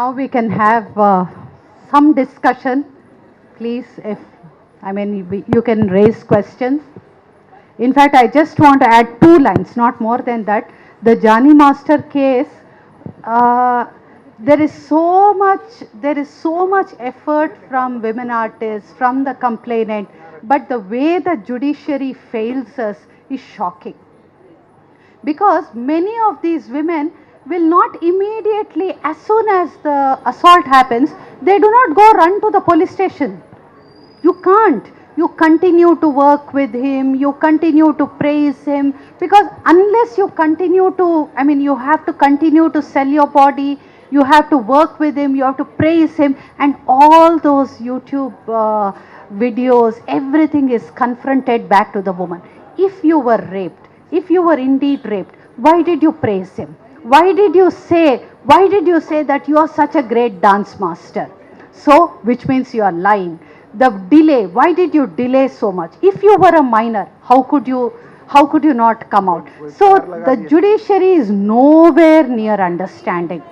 Now we can have some discussion, please. If you can raise questions. In fact, I just want to add 2 lines, not more than that. The Jani Master case. There is so much effort from women artists, from the complainant, but the way the judiciary fails us is shocking. Because many of these women will not immediately, as soon as the assault happens, they do not go run to the police station. You can't. You continue to work with him, you continue to praise him, because unless you continue to, you have to continue to sell your body, you have to work with him, you have to praise him, and all those YouTube videos, everything is confronted back to the woman. If you were raped, if you were indeed raped, why did you praise him? Why did you say that you are such a great dance master? So, which means you are lying. The delay, why did you delay so much? If you were a minor, how could you not come out? So the judiciary is nowhere near understanding.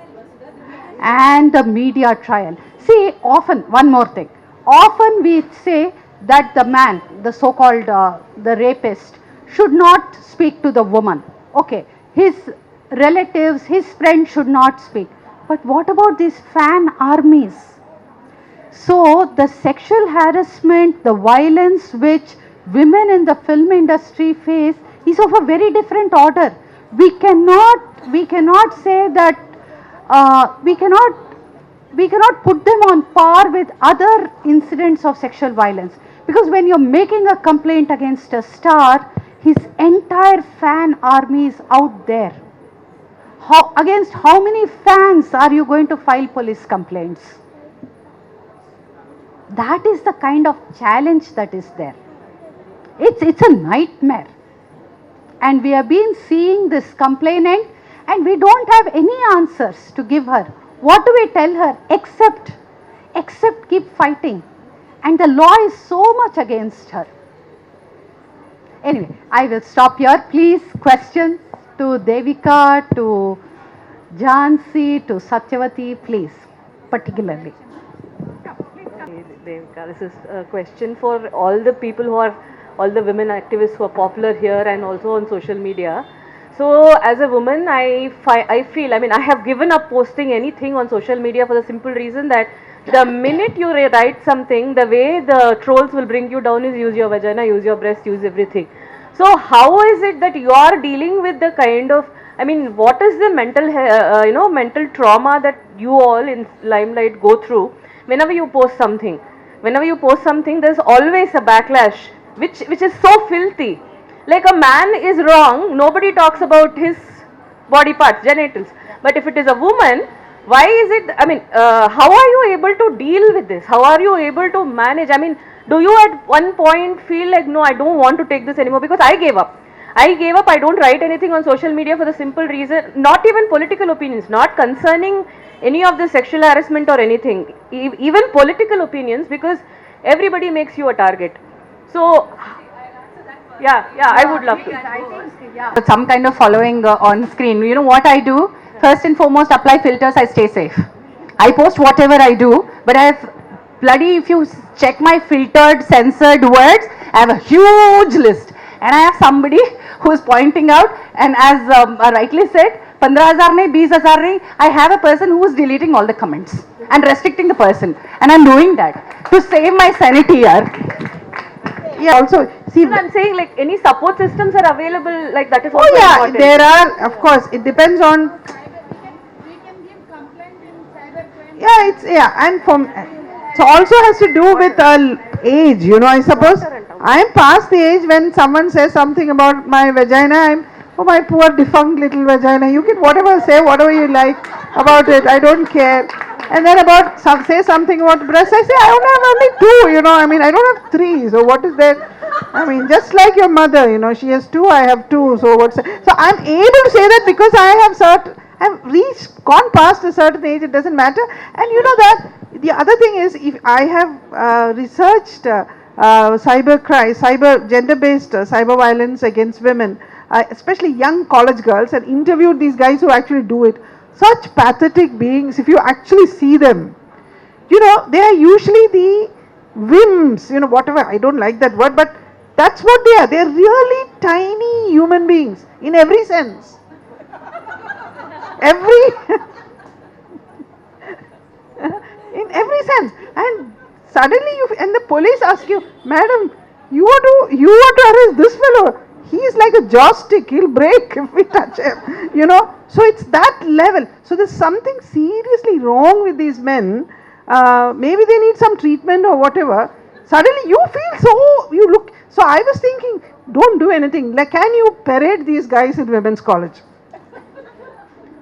And the media trial. See, often, one more thing. Often we say that the man, the so-called the rapist, should not speak to the woman. Okay, his relatives, his friends should not speak. But what about these fan armies? So the sexual harassment, the violence which women in the film industry face is of a very different order. We cannot say that we cannot put them on par with other incidents of sexual violence, because when you're making a complaint against a star, his entire fan army is out there. Against how many fans are you going to file police complaints? That is the kind of challenge that is there. It's a nightmare. And we have been seeing this complainant and we don't have any answers to give her. What do we tell her? Except keep fighting. And the law is so much against her. Anyway, I will stop here. Please, questions to Devika, to Jhansi, to Satyavati, please, particularly. Devika, this is a question for all the people who are, all the women activists who are popular here and also on social media. So as a woman, I feel, I have given up posting anything on social media for the simple reason that the minute you write something, the way the trolls will bring you down is use your vagina, use your breast, use everything. So how is it that you are dealing with the kind of, what is the mental trauma that you all in Limelight go through whenever you post something? Whenever you post something, there's always a backlash, which is so filthy. Like a man is wrong, nobody talks about his body parts, genitals. But if it is a woman, why is it, how are you able to deal with this? How are you able to manage? Do you at one point feel like, no, I don't want to take this anymore? Because I gave up. I don't write anything on social media for the simple reason, not even political opinions, not concerning any of the sexual harassment or anything, even political opinions, because everybody makes you a target. So, yeah, I would love to. I think, some kind of following on screen. You know what I do? First and foremost, apply filters, I stay safe. I post whatever I do, but if you check my filtered, censored words, I have a huge list. And I have somebody who is pointing out, and as rightly said, 15,000 nahi, 20,000 nahi, I have a person who is deleting all the comments and restricting the person. And I'm doing that to save my sanity here. Yeah, also, see, I'm saying like any support systems are available, like that is also important. There are, of course, it depends on. We can give complaint in cybercrime. It also has to do with age, I suppose. I'm past the age when someone says something about my vagina, oh my poor defunct little vagina, you can say whatever you like about it, I don't care. And then say something about breasts, I say I don't have only 2, I don't have 3, so what is that? Just like your mother, she has 2, I have 2, so I'm able to say that because I've gone past a certain age, it doesn't matter. And that the other thing is, if I have researched gender-based cyber violence against women, especially young college girls, and interviewed these guys who actually do it. such pathetic beings, if you actually see them. You know, they are usually the whims, you know, whatever, I don't like that word, but that's what they are. They're really tiny human beings in every sense. In every sense. And suddenly and the police ask you, madam, you want to arrest this fellow. He's like a joystick, he'll break if we touch him, you know. So it's that level. So there's something seriously wrong with these men. Maybe they need some treatment or whatever. Suddenly you feel so I was thinking, don't do anything. Like, can you parade these guys in women's college?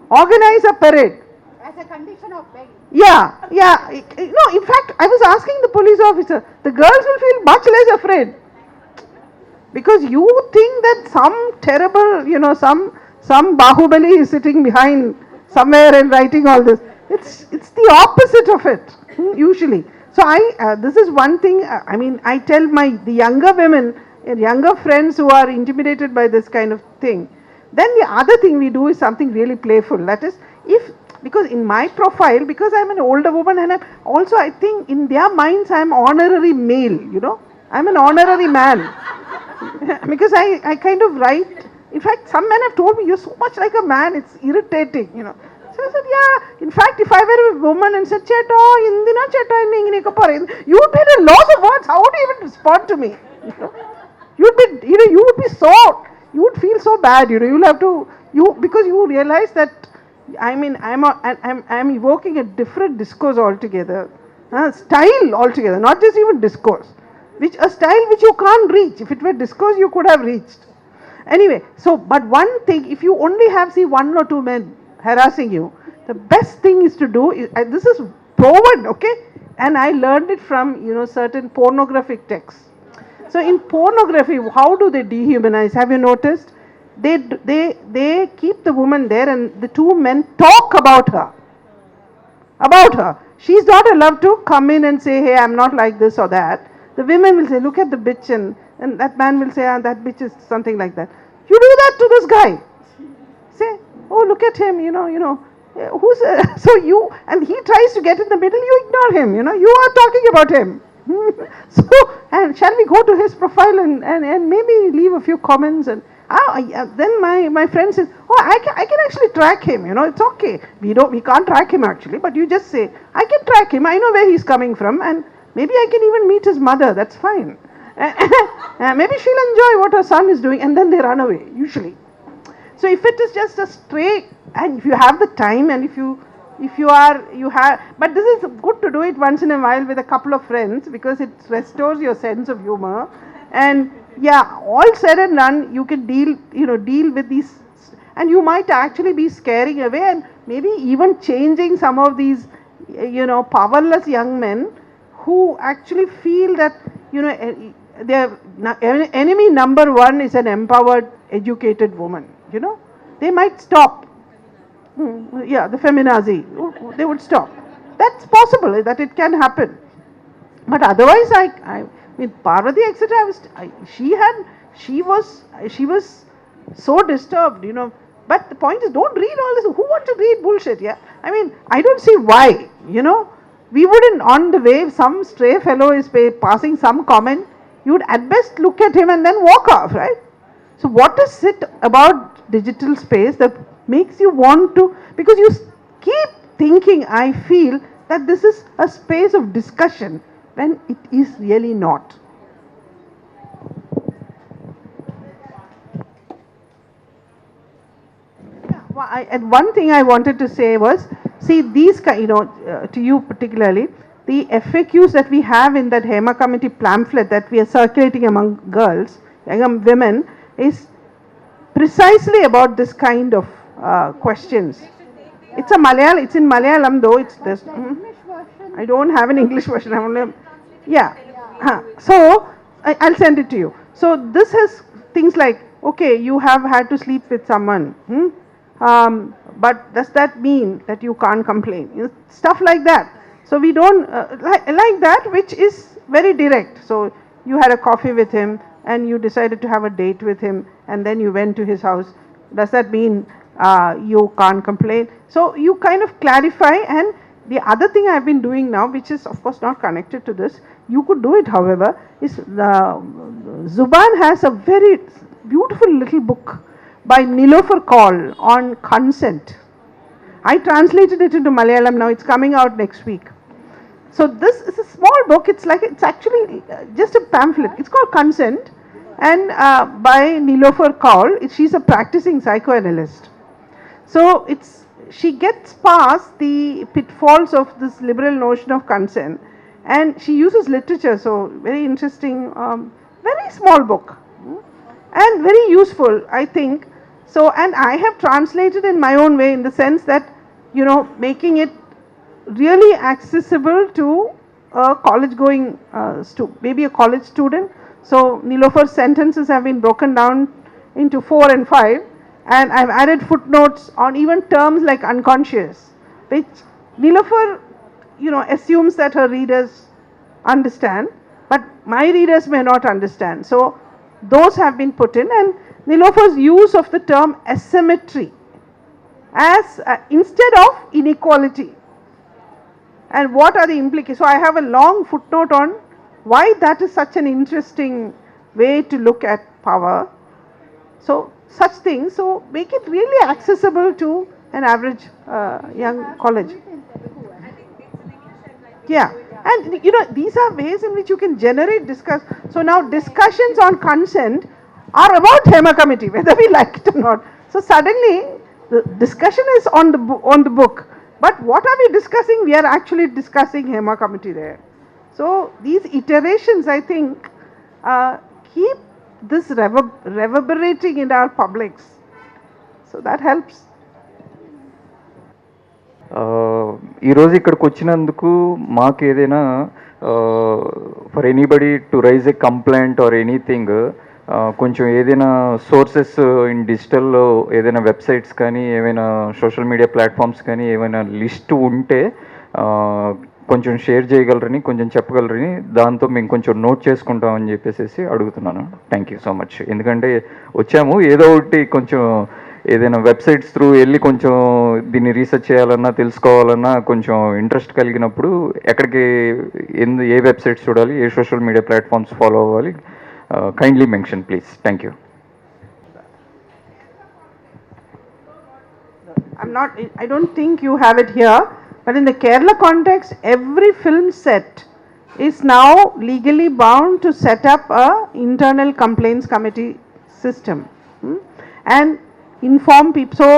Organize a parade. As a condition of begging. Yeah. No, in fact, I was asking the police officer, the girls will feel much less afraid. Because you think that some terrible, you know, some Bahubali is sitting behind somewhere and writing all this. It's the opposite of it, usually. So this is one thing, I mean, I tell the younger women, younger friends who are intimidated by this kind of thing. Then the other thing we do is something really playful. That is, because in my profile, because I'm an older woman and I think in their minds I'm honorary male, you know. I'm an honorary man. Because I kind of write, in fact, some men have told me, you're so much like a man, it's irritating, you know. So I said, yeah, in fact, if I were a woman and said, Cheta, you would be a lot of words, how would you even respond to me? You would be so, you would feel so bad, you know, you'll have to, because you realize that, I mean, I'm evoking a different discourse altogether, style altogether, not just even discourse. A style which you can't reach. If it were discourse, you could have reached. Anyway, so, but one thing, if you only have, one or two men harassing you, the best thing is to do, this is proven, okay? And I learned it from, you know, certain pornographic texts. So in pornography, how do they dehumanize? Have you noticed? They keep the woman there and the two men talk about her. About her. She's not allowed to come in and say, hey, I'm not like this or that. The women will say, look at the bitch, and that man will say, that bitch is something like that. You do that to this guy. Say, oh, look at him, you know, and he tries to get in the middle, you ignore him, you know, you are talking about him. So, and shall we go to his profile and maybe leave a few comments and then my friend says, oh, I can actually track him, you know, it's okay. We can't track him actually, but you just say, I can track him, I know where he's coming from, and maybe I can even meet his mother, that's fine. Maybe she'll enjoy what her son is doing, and then they run away, usually. So if it is just a stray, and if you have the time, and but this is good to do it once in a while with a couple of friends, because it restores your sense of humor. And yeah, all said and done, you can deal with these, and you might actually be scaring away, and maybe even changing some of these, you know, powerless young men who actually feel that, you know, their enemy number one is an empowered, educated woman, you know. They might stop. Yeah, the feminazi, they would stop. That's possible, that it can happen. But otherwise, with Parvati, etc., she was so disturbed, you know. But the point is, don't read all this. Who wants to read bullshit? Yeah, I mean, I don't see why, you know. We wouldn't, on the way, if some stray fellow is passing some comment, you would at best look at him and then walk off, right? So what is it about digital space that makes you want to, because you keep thinking, I feel, that this is a space of discussion when it is really not. And one thing I wanted to say was, see, these, you know, to you particularly, the FAQs that we have in that Hema Committee pamphlet that we are circulating among girls, young women, is precisely about this kind of questions. It's in Malayalam though. It's this. I don't have an English version. I only, yeah. So I'll send it to you. So this has things like, okay, you have had to sleep with someone. But does that mean that you can't complain? You know, stuff like that. So we don't like that, which is very direct. So you had a coffee with him and you decided to have a date with him and then you went to his house. Does that mean you can't complain. So you kind of clarify. And the other thing I've been doing now, which is of course not connected to this, you could do it however, is Zuban has a very beautiful little book by Nilofer Kaul on consent. I translated it into Malayalam now, it's coming out next week. So this is a small book, it's actually just a pamphlet, it's called Consent, and by Nilofer Kaul, she's a practicing psychoanalyst. So she gets past the pitfalls of this liberal notion of consent, and she uses literature, so very interesting, very small book, and very useful, I think. So, and I have translated in my own way, in the sense that, making it really accessible to a college going, maybe a college student. So Nilofer's sentences have been broken down into 4 and 5, and I've added footnotes on even terms like unconscious, which Nilofer, assumes that her readers understand, but my readers may not understand. So those have been put in, and Nilofer's use of the term asymmetry as instead of inequality, and what are the implications. So I have a long footnote on why that is such an interesting way to look at power. So such things, so make it really accessible to an average young college. Yeah, and these are ways in which you can generate discuss. So now discussions on consent are about Hema committee, whether we like it or not. So suddenly the discussion is on the book, but what are we discussing? We are actually discussing Hema committee there. So these iterations, I think, keep this reverberating in our publics. So that helps. ఈరోజు ఇక్కడికి వచ్చినందుకు మాకు ఏదైనా for anybody to raise a complaint or anything, కొంచెం ఏదైనా sources in డిజిటల్లో ఏదైనా websites కానీ ఏమైనా సోషల్ మీడియా ప్లాట్ఫామ్స్ కానీ ఏమైనా లిస్ట్ ఉంటే కొంచెం షేర్ చేయగలరని, కొంచెం చెప్పగలరని, దాంతో మేము కొంచెం నోట్ చేసుకుంటామని చెప్పేసి అడుగుతున్నాను. Thank you so much. ఎందుకంటే వచ్చాము ఏదో ఒకటి కొంచెం ఏదైనా వెబ్సైట్స్ త్రూ వెళ్ళి కొంచెం దీన్ని రీసెర్చ్ చేయాలన్నా తెలుసుకోవాలన్నా కొంచెం ఇంట్రెస్ట్ కలిగినప్పుడు ఎక్కడికి ఏ వెబ్సైట్స్ చూడాలి, ఏ సోషల్ మీడియా ప్లాట్ఫామ్స్ ఫాలో అవ్వాలి, kindly mention please. Thank you. I don't think you have it here, but in the Kerala context, every film set is now legally bound to set up a internal complaints committee system, and inform people. So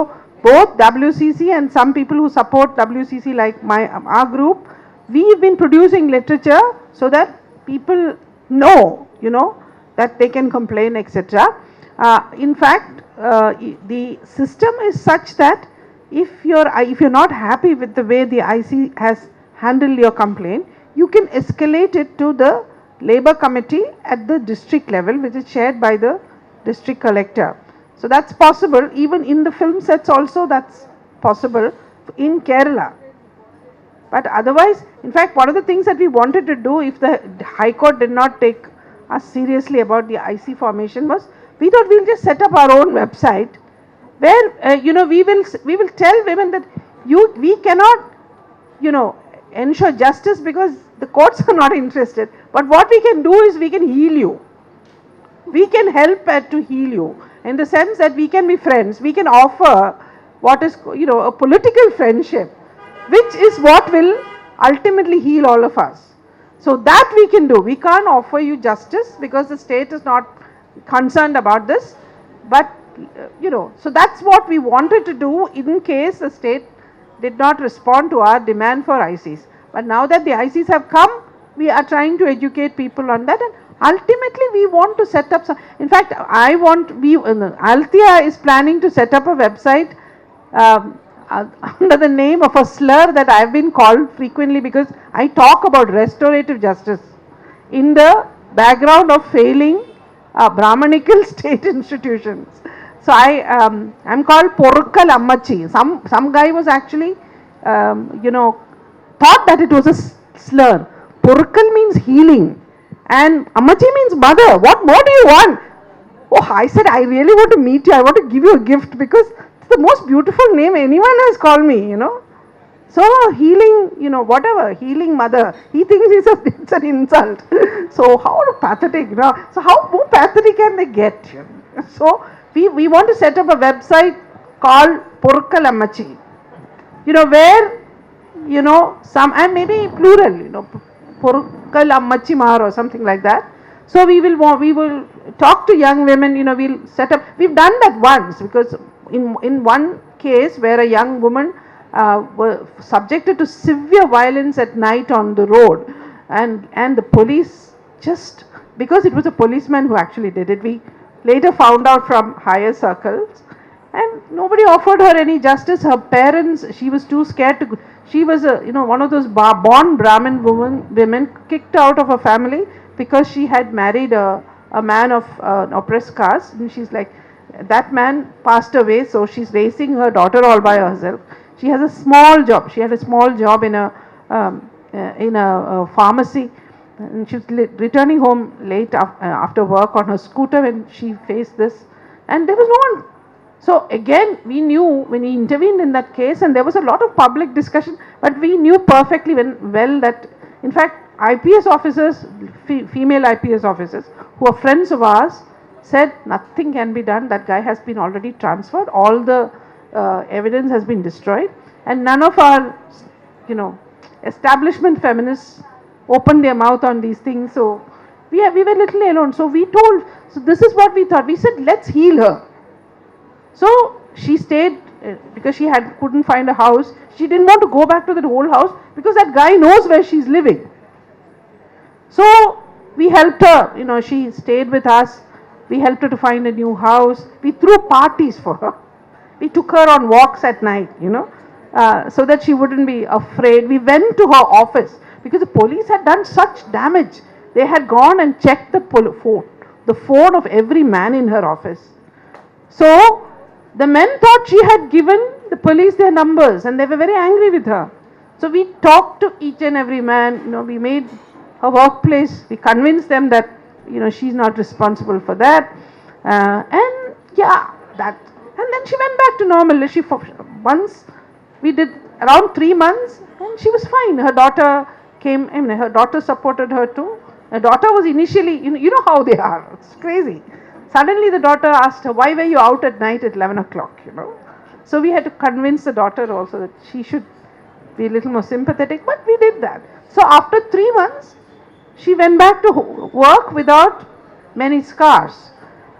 both WCC and some people who support WCC, like our group, we've been producing literature so that people know, that they can complain, etc. In fact, the system is such that if you're not happy with the way the IC has handled your complaint, you can escalate it to the labor committee at the district level, which is chaired by the district collector. So that's possible. Even in the film sets also that's possible in Kerala. But otherwise, in fact, one of the things that we wanted to do, if the High Court did not take us seriously about the IC formation, was we thought we'll just set up our own website where we will tell women that we cannot ensure justice because the courts are not interested, but what we can do is we can heal you. We can help to heal you in the sense that we can be friends. We can offer what is a political friendship, which is what will ultimately heal all of us. So that we can do. We can't offer you justice because the state is not concerned about this, but so that's what we wanted to do in case the state did not respond to our demand for ICs. But now that the ICs have come, we are trying to educate people on that, and ultimately we want to set up some. In fact, Althea is planning to set up a website under the name of a slur that I have been called frequently because I talk about restorative justice in the background of failing Brahmanical state institutions. So I'm called Porukkal Ammachi. Some guy was actually thought that it was a slur. Porukkal means healing and Ammachi means mother. What more do you want? Oh, I said I really want to meet you. I want to give you a gift because the most beautiful name anyone has called me, you know. So healing, you know, whatever, healing mother, he thinks it's an insult. So how pathetic, you know. So how more pathetic can they get? You know? So we want to set up a website called Porkalammachi, you know, where, you know, some, and maybe plural, you know, Porkalammachimar or something like that. So we will talk to young women, you know, we'll set up, we've done that once, because in one case where a young woman were subjected to severe violence at night on the road, and the police, just because it was a policeman who actually did it, we later found out from higher circles, and nobody offered her any justice. Her parents, she was too scared to, she was a, you know, one of those born Brahmin women kicked out of her family because she had married a man of an oppressed caste, and she's like, that man passed away, so she's raising her daughter all by herself. She has a small job. She had a small job in a pharmacy, and she was returning home late after work on her scooter when she faced this, and there was no one. So again, we knew when we intervened in that case, and there was a lot of public discussion, but we knew perfectly well that, in fact, IPS officers, female IPS officers, who are friends of ours, said nothing can be done. That guy has been already transferred. All the evidence has been destroyed, and none of our, you know, establishment feminists opened their mouth on these things. So we were little alone. So we told, so this is what we thought. We said, let's heal her. So she stayed because she couldn't find a house. She didn't want to go back to that old house because that guy knows where she's living. So we helped her, you know, she stayed with us. We helped her to find a new house. We threw parties for her. We took her on walks at night, you know, so that she wouldn't be afraid. We went to her office because the police had done such damage. They had gone and checked the phone of every man in her office. So the men thought she had given the police their numbers, and they were very angry with her. So we talked to each and every man, you know, we made her workplace, we convinced them that, you know, she's not responsible for that, and yeah, that, and then she went back to normal. Once we did around 3 months, and she was fine. Her daughter came, I mean, her daughter supported her too. Her daughter was initially, you know how they are, it's crazy. Suddenly the daughter asked her, why were you out at night at 11 o'clock, you know. So we had to convince the daughter also that she should be a little more sympathetic, but we did that. So after 3 months, she went back to work without many scars.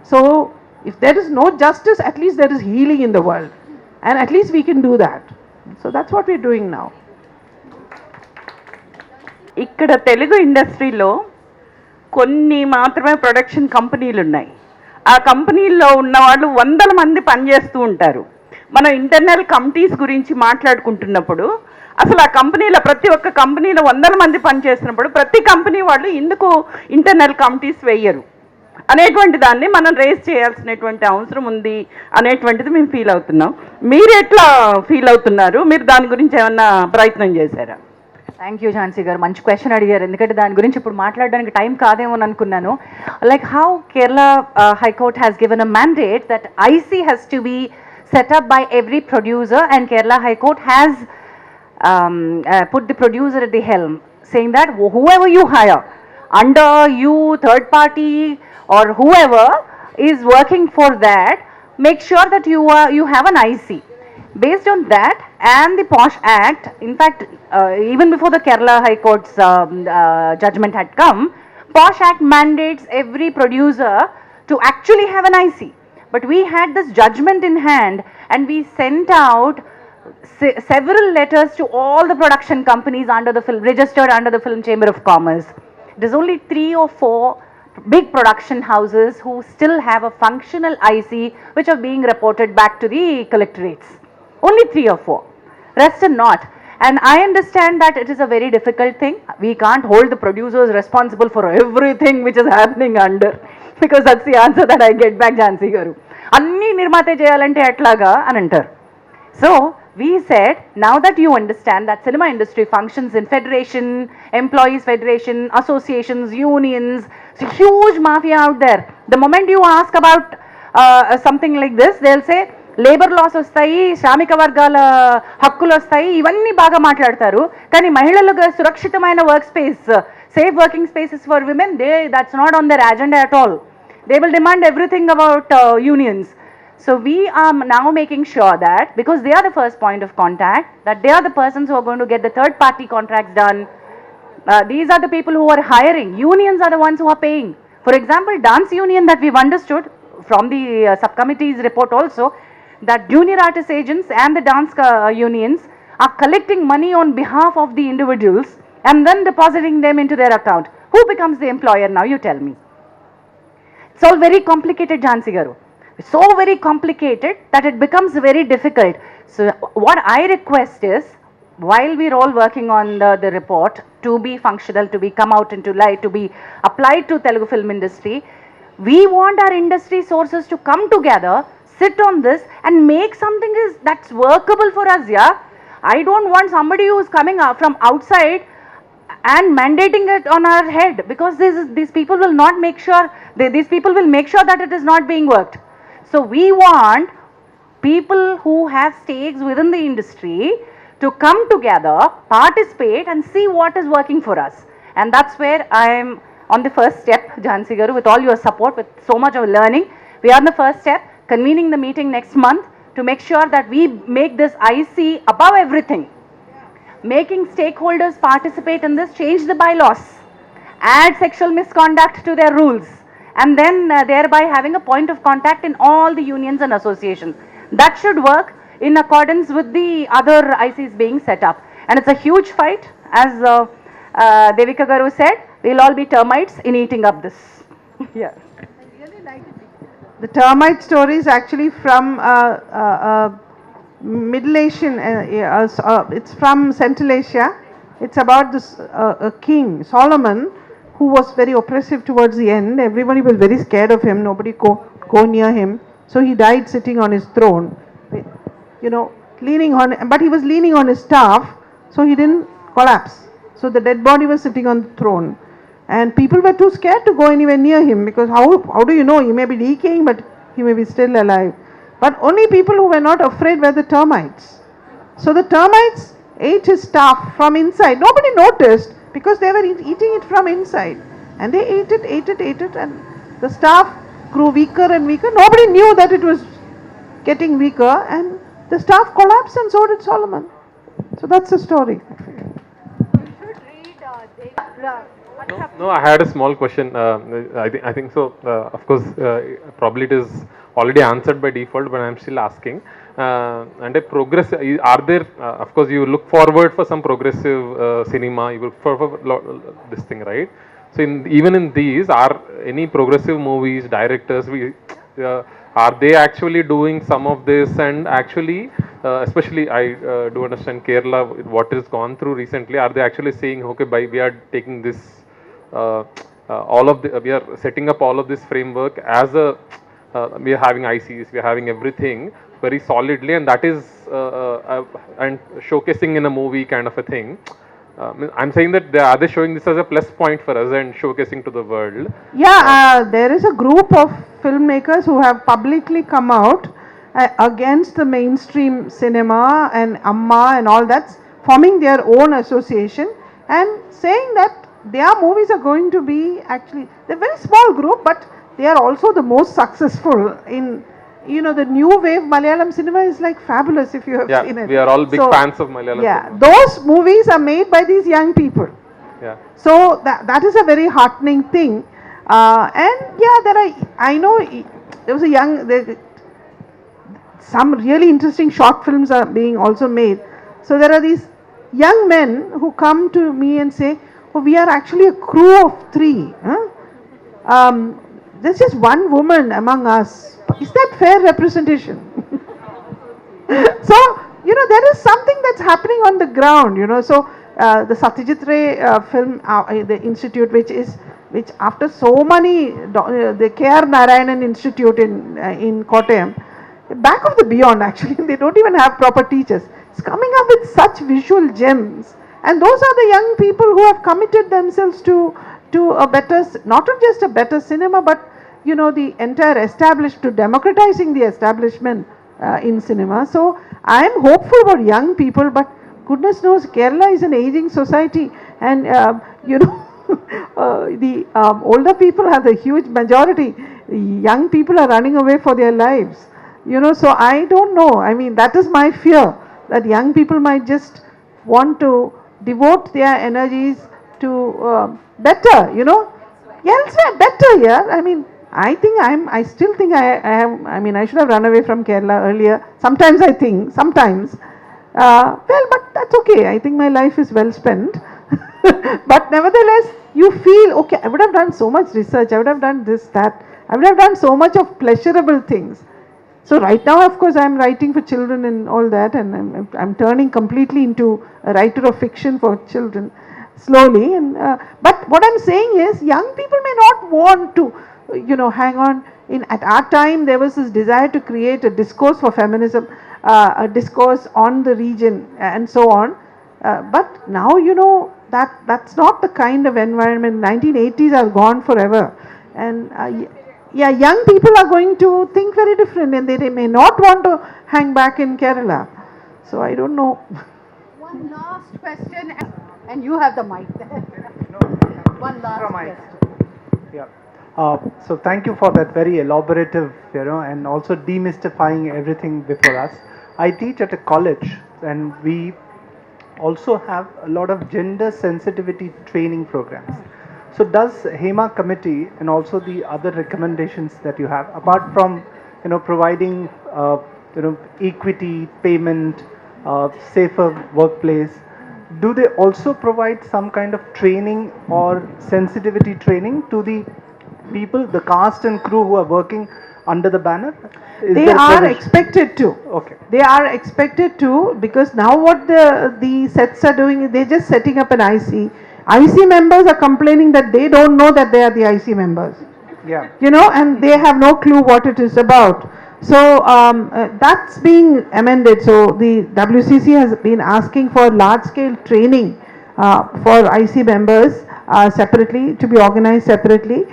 So if there is no justice, at least there is healing in the world, and at least we can do that. So that's what we're doing now. ఇక్కడ తెలుగు ఇండస్ట్రీలో కొన్ని మాత్రమే production కంపెనీలు ఉన్నాయి. ఆ కంపెనీల్లో ఉన్న వాళ్ళు వందల మంది పనిచేస్తూ ఉంటారు. మనం ఇంటర్నల్ కమిటీస్ గురించి మాట్లాడుకుంటున్నప్పుడు అసలు ఆ కంపెనీలో ప్రతి ఒక్క కంపెనీలో వందల మంది పనిచేస్తున్నప్పుడు ప్రతి కంపెనీ వాళ్ళు ఎందుకు ఇంటర్నల్ కమిటీస్ వేయరు అనేటువంటి దాన్ని మనం రేస్ చేయాల్సినటువంటి అవసరం ఉంది అనేటువంటిది మేము ఫీల్ అవుతున్నాం. మీరు ఎట్లా ఫీల్ అవుతున్నారు? మీరు దాని గురించి ఏమన్నా ప్రయత్నం చేశారా? థ్యాంక్ యూ ఝాన్సీ గారు, మంచి క్వశ్చన్ అడిగారు. ఎందుకంటే దాని గురించి ఇప్పుడు మాట్లాడడానికి టైం కాదేమో అనుకున్నాను. Like how Kerala high court has given a mandate that IC has to be set up by every producer, and Kerala high court has put the producer at the helm, saying that whoever you hire under you, third party or whoever is working for that, make sure that you have an IC. Based on that and the POSH Act, in fact, even before the Kerala High Court's judgment had come, POSH Act mandates every producer to actually have an IC. But we had this judgment in hand, and we sent out several letters to all the production companies under the film, registered under the Film Chamber of Commerce. There's only 3 or 4 big production houses who still have a functional IC, which are being reported back to the collectorates. Only 3 or 4. Rest are not. And I understand that it is a very difficult thing. We can't hold the producers responsible for everything which is happening under, because that's the answer that I get back, Jhansi Garu. Anni nirmate cheyalante etlaga అని అంటారు. So we said, now that you understand that cinema industry functions in federation, employees federation, associations, unions, it's a huge mafia out there. The moment you ask about something like this, they'll say, labour laws వస్తాయి, శ్రామిక వర్గాల హక్కులు వస్తాయి, ఇవన్నీ బాగా మాట్లాడతారు. కానీ మహిళలకు సురక్షితమైన work space, safe working spaces for women, that's not on their agenda at all. They will demand everything about unions. So we are now making sure that, because they are the first point of contact, that they are the persons who are going to get the third party contracts done. These are the people who are hiring. Unions are the ones who are paying. For example, dance union that we've understood from the subcommittee's report also, that junior artist agents and the dance unions are collecting money on behalf of the individuals and then depositing them into their account. Who becomes the employer now? You tell me. It's all very complicated, Jhansi Garu. So very complicated that it becomes very difficult. So what I request is, while we're all working on the report to be functional, to be come out into light, to be applied to Telugu film industry, we want our industry sources to come together, sit on this and make something that's workable for us. Yeah, I don't want somebody who's coming out from outside and mandating it on our head, because these people will not make sure, these people will make sure that it is not being worked. So we want people who have stakes within the industry to come together, participate and see what is working for us. And that's where I am on the first step, Jhansi Garu, with all your support, with so much of learning. We are on the first step, convening the meeting next month to make sure that we make this IC above everything. Making stakeholders participate in this, change the bylaws, add sexual misconduct to their rules, and then thereby having a point of contact in all the unions and associations. That should work in accordance with the other ICs being set up. And it's a huge fight. As Devika Garu said, we'll all be termites in eating up this. Yeah. The termite story is actually from Middle Asian, it's from Central Asia. It's about this king, Solomon, who was very oppressive towards the end. Everybody was very scared of him. Nobody go near him. So he died sitting on his throne, you know, leaning on, but he was leaning on his staff, so he didn't collapse. So the dead body was sitting on the throne. And people were too scared to go anywhere near him, because how do you know? He may be decaying, but he may be still alive. But only people who were not afraid were the termites. So the termites ate his staff from inside. Nobody noticed, because they were eating it from inside. And they ate it, and the staff grew weaker and weaker. Nobody knew that it was getting weaker, and the staff collapsed, and so did Solomon. So that's the story. No, I had a small question. I think so. Of course, probably it is already answered by default, but I'm still asking. And a progress, are there? Of course, you look forward for some progressive cinema. You look for this thing, right? So, even in these, are any progressive movies, directors? Are they actually doing some of this? And actually, especially I do understand Kerala, what has gone through recently. Are they actually saying, okay, we are taking this, we are setting up all of this framework as a, we are having ICs, we are having everything very solidly, and that is and showcasing in a movie kind of a thing. I'm saying that are they showing this as a plus point for us and showcasing to the world? Yeah, there is a group of filmmakers who have publicly come out against the mainstream cinema and Amma and all that, forming their own association and saying that their movies are going to be, actually, they're a very small group, but they are also the most successful in, you know, the new wave Malayalam cinema is like fabulous if you have seen it. We are all big fans of Malayalam cinema. Those movies are made by these young people. Yeah. So that is a very heartening thing. And yeah, I know there was some really interesting short films are being also made. So there are these young men who come to me and say, oh, we are actually a crew of 3. There's just one woman among us. Is that fair representation? So, you know, there is something that's happening on the ground, you know. So, the Satyajit Ray film, the institute, which after so many, the K.R. Narayanan Institute in Kottayam, back of the beyond actually, they don't even have proper teachers. It's coming up with such visual gems. And those are the young people who have committed themselves to a better, not just a better cinema, but, you know, the entire to democratizing the in cinema. So I am hopeful about young people, but goodness knows Kerala is an aging society, and you know, the older people are the huge majority. Young people are running away for their lives. You know, so I don't know. I mean, that is my fear, that young people might just want to devote their energies to better, you know. Yeah, elsewhere, better, yeah. I mean, I still think I mean, I should have run away from Kerala earlier. Sometimes I think, sometimes. Well, but that's okay. I think my life is well spent. But nevertheless, you feel, okay, I would have done so much research, I would have done this, that, I would have done so much of pleasurable things. So right now, of course, I'm writing for children and all that, and I'm turning completely into a writer of fiction for children slowly. And but what I'm saying is, young people may not want to, you know, hang on. At our time, there was this desire to create a discourse for feminism, a discourse on the region, and so on. But now, you know, that's not the kind of environment. 1980s are gone forever, and yeah, young people are going to think very different, and they may not want to hang back in Kerala. So I don't know. One last question, and you have the mic there. One last question. Yeah. So thank you for that very elaborative, you know, and also demystifying everything before us. I teach at a college, and we also have a lot of gender sensitivity training programs. So does HEMA committee and also the other recommendations that you have, apart from, you know, providing you know, equity, payment, safer workplace, do they also provide some kind of training or sensitivity training to the people, the cast and crew who are working under the banner? They are expected to. Okay. They are expected to, because now what the sets are doing is they're just setting up an IC. IC members are complaining that they don't know that they are the IC members. Yeah. You know, and they have no clue what it is about. So that's being amended. So the WCC has been asking for large scale training for IC members separately, to be organized separately.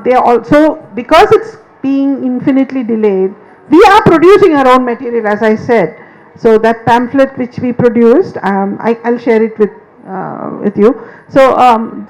They are also, because it's being infinitely delayed, we are producing our own material, as I said. So that pamphlet which we produced, I'll share it with you. So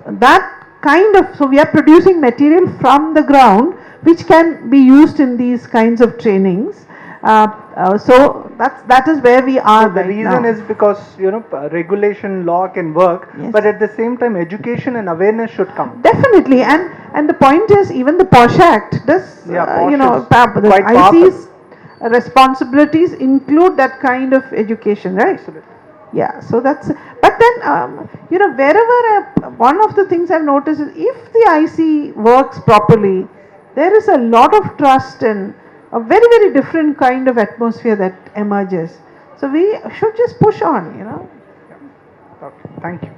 that kind of, so we are producing material from the ground which can be used in these kinds of trainings. So that is where we are. So the reason is because, you know, regulation, law can work, yes, but at the same time education and awareness should come. Definitely, and the point is, even the POSH Act does, you know, the IC's responsibilities include that kind of education, right? Absolutely. Yeah, so that's, but then, you know, wherever, one of the things I've noticed is, if the IC works properly, there is a lot of trust and a very, very different kind of atmosphere that emerges. So we should just push on, you know. Okay, thank you.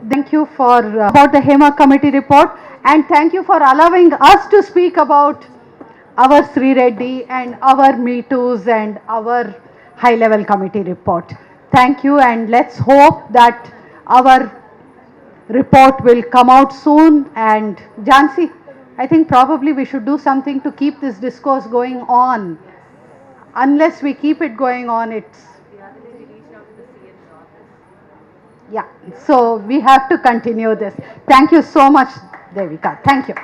Thank you for about the HEMA committee report, and thank you for allowing us to speak about our Sri Reddy and our Me Too's and our high level committee report. Thank you, and let's hope that our report will come out soon. And Jansi, I think probably we should do something to keep this discourse going on. Unless we keep it going on, it's, yeah, so we have to continue this. Thank you so much, Devika. Thank you.